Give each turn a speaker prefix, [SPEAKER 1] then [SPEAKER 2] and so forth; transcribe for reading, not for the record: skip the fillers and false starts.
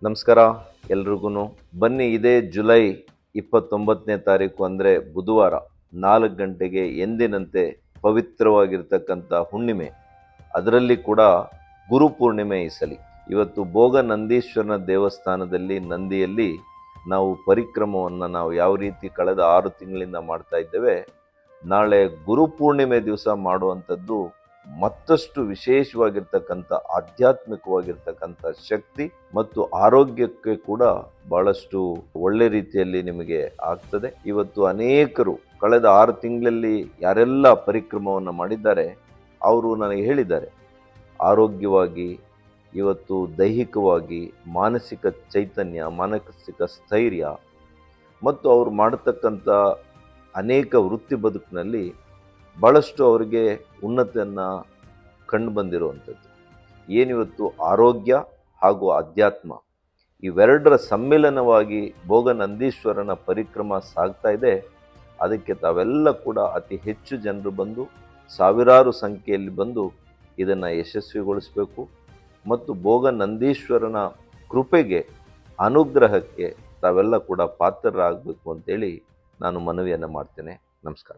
[SPEAKER 1] ನಮಸ್ಕಾರ ಎಲ್ರಿಗೂ. ಬನ್ನಿ, ಇದೇ ಜುಲೈ 29ನೇ ತಾರೀಕು ಅಂದರೆ ಬುಧವಾರ 4 ಗಂಟೆಗೆ ಎಂದಿನಂತೆ ಪವಿತ್ರವಾಗಿರ್ತಕ್ಕಂಥ ಹುಣ್ಣಿಮೆ, ಅದರಲ್ಲಿ ಕೂಡ ಗುರುಪೂರ್ಣಿಮೆ ಈ ಸಲ. ಇವತ್ತು ಭೋಗ ನಂದೀಶ್ವರನ ದೇವಸ್ಥಾನದಲ್ಲಿ ನಂದಿಯಲ್ಲಿ ನಾವು ಪರಿಕ್ರಮವನ್ನು ನಾವು ಯಾವ ರೀತಿ ಕಳೆದ 6 ತಿಂಗಳಿಂದ ಮಾಡ್ತಾ ಇದ್ದೇವೆ, ನಾಳೆ ಗುರುಪೂರ್ಣಿಮೆ ದಿವಸ ಮಾಡುವಂಥದ್ದು ಮತ್ತಷ್ಟು ವಿಶೇಷವಾಗಿರ್ತಕ್ಕಂಥ ಆಧ್ಯಾತ್ಮಿಕವಾಗಿರ್ತಕ್ಕಂಥ ಶಕ್ತಿ ಮತ್ತು ಆರೋಗ್ಯಕ್ಕೆ ಕೂಡ ಬಹಳಷ್ಟು ಒಳ್ಳೆ ರೀತಿಯಲ್ಲಿ ನಿಮಗೆ ಆಗ್ತದೆ. ಇವತ್ತು ಅನೇಕರು ಕಳೆದ 6 ತಿಂಗಳಲ್ಲಿ ಯಾರೆಲ್ಲ ಪರಿಕ್ರಮವನ್ನು ಮಾಡಿದ್ದಾರೆ ಅವರು ನನಗೆ ಹೇಳಿದ್ದಾರೆ, ಆರೋಗ್ಯವಾಗಿ, ಇವತ್ತು ದೈಹಿಕವಾಗಿ, ಮಾನಸಿಕ ಚೈತನ್ಯ, ಮಾನಸಿಕ ಸ್ಥೈರ್ಯ ಮತ್ತು ಅವರು ಮಾಡತಕ್ಕಂಥ ಅನೇಕ ವೃತ್ತಿ ಬದುಕಿನಲ್ಲಿ ಭಾಳಷ್ಟು ಅವರಿಗೆ ಉನ್ನತಿಯನ್ನು ಕಂಡು ಬಂದಿರುವಂಥದ್ದು. ಏನಿವತ್ತು ಆರೋಗ್ಯ ಹಾಗೂ ಅಧ್ಯಾತ್ಮ ಇವೆರಡರ ಸಮ್ಮಿಲನವಾಗಿ ಭೋಗ ನಂದೀಶ್ವರನ ಪರಿಕ್ರಮ ಸಾಗ್ತಾ ಇದೆ. ಅದಕ್ಕೆ ತಾವೆಲ್ಲ ಕೂಡ ಅತಿ ಹೆಚ್ಚು ಜನರು ಬಂದು, ಸಾವಿರಾರು ಸಂಖ್ಯೆಯಲ್ಲಿ ಬಂದು ಇದನ್ನು ಯಶಸ್ವಿಗೊಳಿಸಬೇಕು ಮತ್ತು ಭೋಗ ನಂದೀಶ್ವರನ ಕೃಪೆಗೆ, ಅನುಗ್ರಹಕ್ಕೆ ತಾವೆಲ್ಲ ಕೂಡ ಪಾತ್ರರಾಗಬೇಕು ಅಂತೇಳಿ ನಾನು ಮನವಿಯನ್ನು ಮಾಡ್ತೇನೆ. ನಮಸ್ಕಾರ.